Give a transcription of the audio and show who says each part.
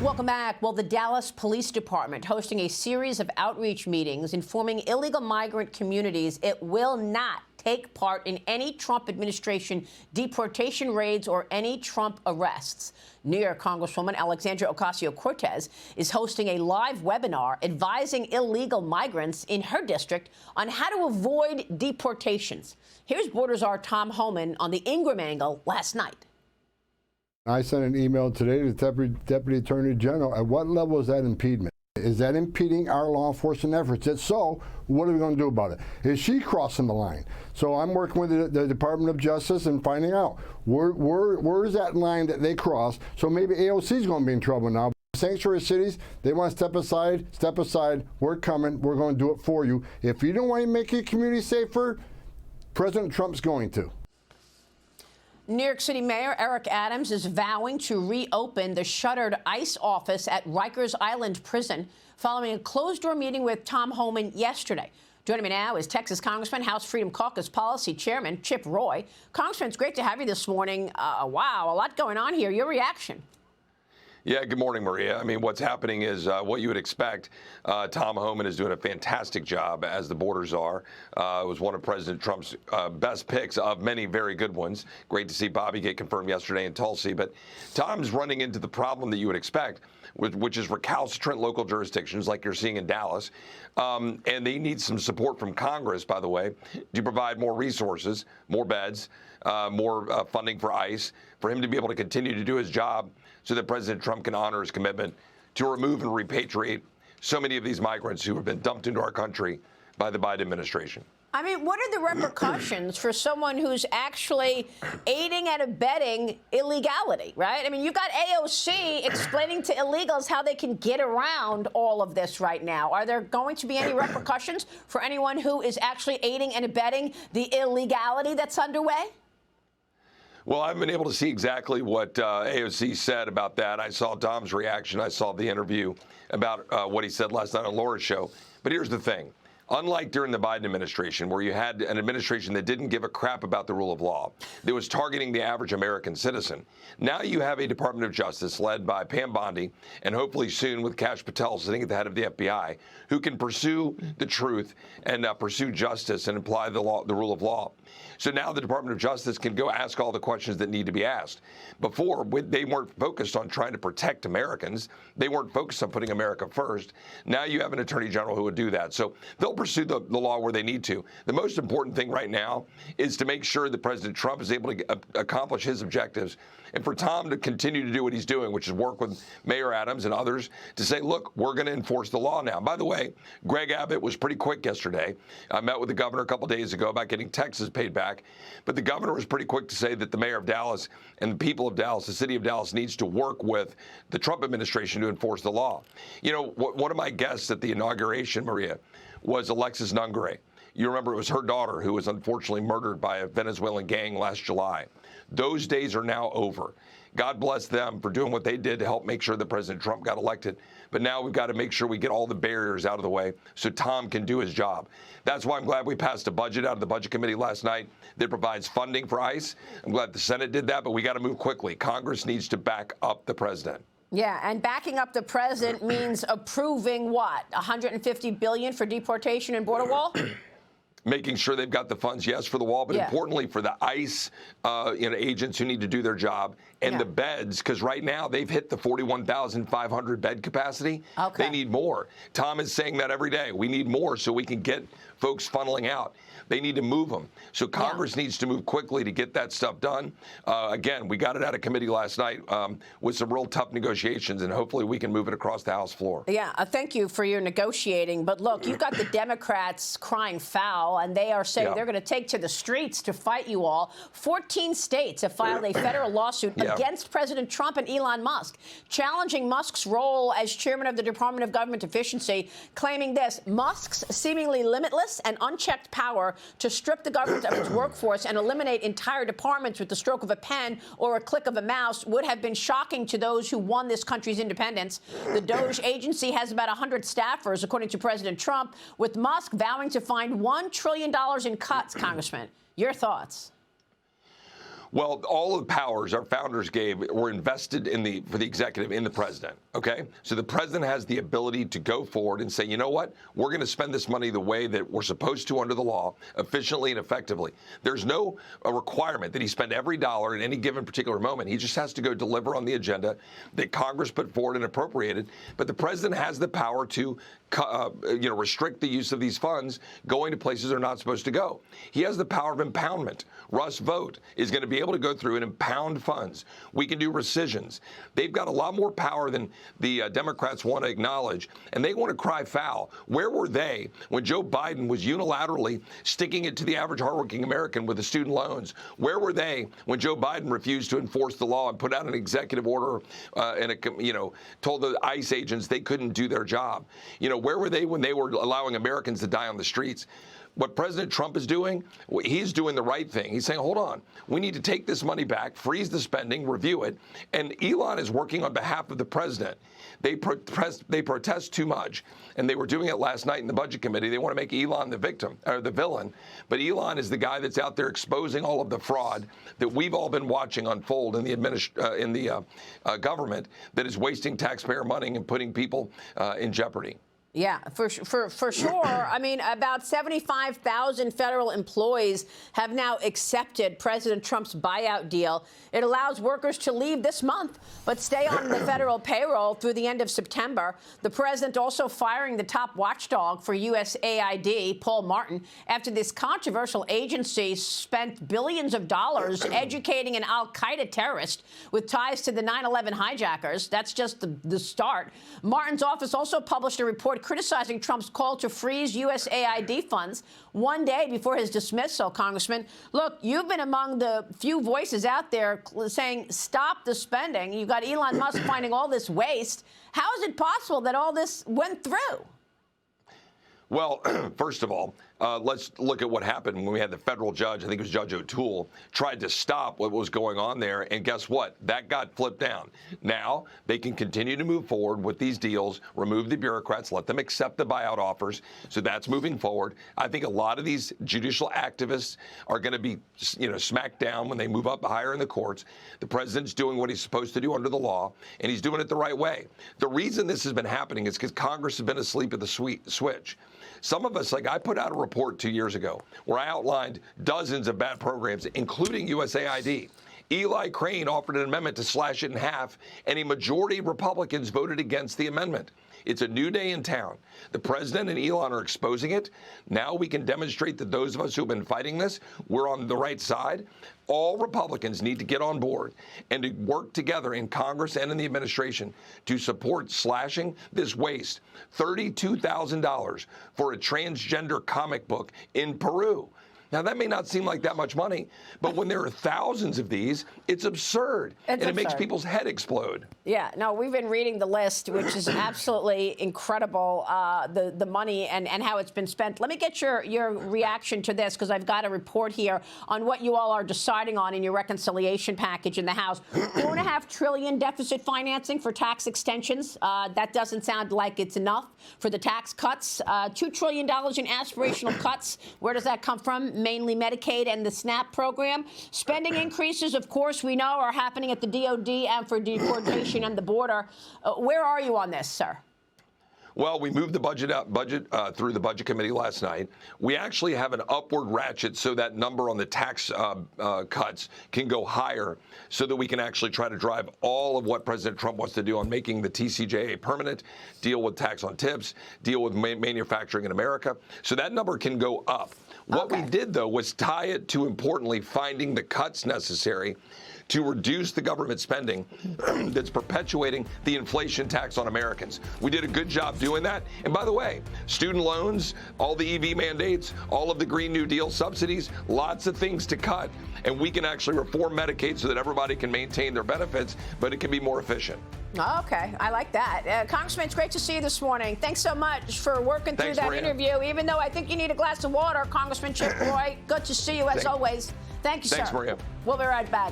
Speaker 1: Welcome back. Well, the Dallas Police Department hosting a series of outreach meetings informing illegal migrant communities it will not take part in any Trump administration deportation raids or any Trump arrests. New York Congresswoman Alexandria Ocasio-Cortez is hosting a live webinar advising illegal migrants in her district on how to avoid deportations. Here's Border Czar Tom Homan on the Ingram angle last night.
Speaker 2: I sent an email today to the Deputy Attorney General. At what level is that impediment? Is that impeding our law enforcement efforts? If so, what are we going to do about it? Is she crossing the line? So I'm working with the Department of Justice and finding out where is that line that they cross. So maybe AOC is going to be in trouble now. Sanctuary cities, they want to step aside. We're coming. We're going to do it for you. If you don't want to make your community safer, President Trump's going to.
Speaker 1: New York City Mayor Eric Adams is vowing to reopen the shuttered ICE office at Rikers Island Prison following a closed-door meeting with Tom Homan yesterday. Joining me now is Texas Congressman, House Freedom Caucus Policy Chairman Chip Roy. Congressman, it's great to have you this morning. Wow, a lot going on here. Your reaction?
Speaker 3: Yeah, good morning, Maria. I mean, what's happening is what you would expect. Tom Homan is doing a fantastic job as the border czar. It was one of President Trump's best picks of many very good ones. Great to see Bobby get confirmed yesterday in Tulsi. But Tom's running into the problem that you would expect, which is recalcitrant local jurisdictions like you're seeing in Dallas. And they need some support from Congress, by the way, to provide more resources, more beds, more funding for ICE, for him to be able to continue to do his job so that President Trump can honor his commitment to remove and repatriate so many of these migrants who have been dumped into our country by the Biden administration. I
Speaker 1: mean, what are the repercussions for someone who's actually aiding and abetting illegality, right? I mean, you got AOC explaining to illegals how they can get around all of this right now. Are there going to be any repercussions for anyone who is actually aiding and abetting the illegality that's underway?
Speaker 3: Well, I haven't been able to see exactly what AOC said about that. I saw Tom's reaction. I saw the interview about what he said last night on Laura's show. But here's the thing. Unlike during the Biden administration, where you had an administration that didn't give a crap about the rule of law, that was targeting the average American citizen, now you have a Department of Justice led by Pam Bondi, and hopefully soon with Kash Patel sitting at the head of the FBI, who can pursue the truth and pursue justice and apply the law, the rule of law. So now the Department of Justice can go ask all the questions that need to be asked. Before, they weren't focused on trying to protect Americans. They weren't focused on putting America first. Now you have an attorney general who would do that. So they'll pursue the law where they need to. The most important thing right now is to make sure that President Trump is able to accomplish his objectives, and for Tom to continue to do what he's doing, which is work with Mayor Adams and others to say, look, we're going to enforce the law now. By the way, Greg Abbott was pretty quick yesterday. I met with the governor a couple days ago about getting Texas paid back. But the governor was pretty quick to say that the mayor of Dallas and the people of Dallas, the city of Dallas, needs to work with the Trump administration to enforce the law. You know, one of my guests at the inauguration, Maria, was Alexis Nungare. You remember it was her daughter who was unfortunately murdered by a Venezuelan gang last July. Those days are now over. God bless them for doing what they did to help make sure that President Trump got elected. But now we've got to make sure we get all the barriers out of the way so Tom can do his job. That's why I'm glad we passed a budget out of the Budget Committee last night that provides funding for ICE. I'm glad the Senate did that, but we got to move quickly. Congress needs to back up the president.
Speaker 1: Yeah, and backing up the president means approving what? $150 billion for deportation and border wall?
Speaker 3: Making sure they've got the funds, yes, for the wall, but importantly for the ICE agents who need to do their job and the beds, because right now they've hit the 41,500 bed capacity. Okay. They need more. Tom is saying that every day. We need more so we can get folks funneling out. They need to move them. So Congress needs to move quickly to get that stuff done. Again, we got it out of committee last night with some real tough negotiations, and hopefully we can move it across the House floor.
Speaker 1: Yeah, thank you for your negotiating. But look, you've got the Democrats crying foul, and they are saying they're going to take to the streets to fight you all. 14 states have filed a federal lawsuit against President Trump and Elon Musk, challenging Musk's role as chairman of the Department of Government Efficiency, claiming this: Musk's seemingly limitless and unchecked power to strip the government of its workforce and eliminate entire departments with the stroke of a pen or a click of a mouse would have been shocking to those who won this country's independence. The DOJ agency has about 100 staffers, according to President Trump, with Musk vowing to find $1 trillion in cuts. Congressman, your thoughts?
Speaker 3: Well, all of the powers our founders gave were invested for the executive in the president, okay? So the president has the ability to go forward and say, you know what? We're going to spend this money the way that we're supposed to under the law, efficiently and effectively. There's no requirement that he spend every dollar at any given particular moment. He just has to go deliver on the agenda that Congress put forward and appropriated. But the president has the power to restrict the use of these funds going to places they're not supposed to go. He has the power of impoundment. Russ Vought is going to be able to go through and impound funds. We can do rescissions. They've got a lot more power than the Democrats want to acknowledge, and they want to cry foul. Where were they when Joe Biden was unilaterally sticking it to the average hardworking American with the student loans? Where were they when Joe Biden refused to enforce the law and put out an executive order told the ICE agents they couldn't do their job? Where were they when they were allowing Americans to die on the streets? What President Trump is doing, he's doing the right thing. He's saying, hold on, we need to take this money back, freeze the spending, review it. And Elon is working on behalf of the president. They protest too much. And they were doing it last night in the Budget Committee. They want to make Elon the victim, or the villain. But Elon is the guy that's out there exposing all of the fraud that we've all been watching unfold in the government that is wasting taxpayer money and putting people in jeopardy.
Speaker 1: Yeah, for sure. I mean, about 75,000 federal employees have now accepted President Trump's buyout deal. It allows workers to leave this month, but stay on the federal payroll through the end of September. The president also firing the top watchdog for USAID, Paul Martin, after this controversial agency spent billions of dollars educating an al-Qaeda terrorist with ties to the 9/11 hijackers. That's just the start. Martin's office also published a report criticizing Trump's call to freeze USAID funds one day before his dismissal, Congressman. Look, you've been among the few voices out there saying stop the spending. You've got Elon Musk finding all this waste. How is it possible that all this went through?
Speaker 3: Well, first of all, let's look at what happened when we had the federal judge, I think it was Judge O'Toole, tried to stop what was going on there. And guess what? That got flipped down. Now they can continue to move forward with these deals, remove the bureaucrats, let them accept the buyout offers. So that's moving forward. I think a lot of these judicial activists are going to be, smacked down when they move up higher in the courts. The president's doing what he's supposed to do under the law, and he's doing it the right way. The reason this has been happening is because Congress has been asleep at the switch. Some of us, like I put out a report 2 years ago where I outlined dozens of bad programs, including USAID. Eli Crane offered an amendment to slash it in half, and a majority of Republicans voted against the amendment. It's a new day in town. The president and Elon are exposing it. Now we can demonstrate that those of us who have been fighting this, we're on the right side. All Republicans need to get on board and to work together in Congress and in the administration to support slashing this waste. $32,000 for a transgender comic book in Peru. Now, that may not seem like that much money, but when there are thousands of these, it's absurd. It makes people's head explode.
Speaker 1: Yeah, no, we've been reading the list, which is absolutely incredible, the money and how it's been spent. Let me get your reaction to this, because I've got a report here on what you all are deciding on in your reconciliation package in the House. $4.5 trillion deficit financing for tax extensions. That doesn't sound like it's enough for the tax cuts. $2 trillion in aspirational cuts. Where does that come from? Mainly Medicaid and the SNAP program. Spending increases, of course, we know are happening at the DOD and for deportation and the border. Where are you on this, sir?
Speaker 3: Well, we moved the budget through the Budget Committee last night. We actually have an upward ratchet so that number on the tax cuts can go higher so that we can actually try to drive all of what President Trump wants to do on making the TCJA permanent, deal with tax on tips, deal with manufacturing in America. So that number can go up. What we did, though, was tie it to, importantly, finding the cuts necessary to reduce the government spending that's perpetuating the inflation tax on Americans. We did a good job doing that. And by the way, student loans, all the EV mandates, all of the Green New Deal subsidies, lots of things to cut. And we can actually reform Medicaid so that everybody can maintain their benefits, but it can be more efficient.
Speaker 1: Okay, I like that. Congressman, it's great to see you this morning. Thanks so much for working through that interview, even though I think you need a glass of water. Congressman Chip Roy, good to see you as always. Thank you, sir.
Speaker 3: Thanks, Maria.
Speaker 1: We'll be right back.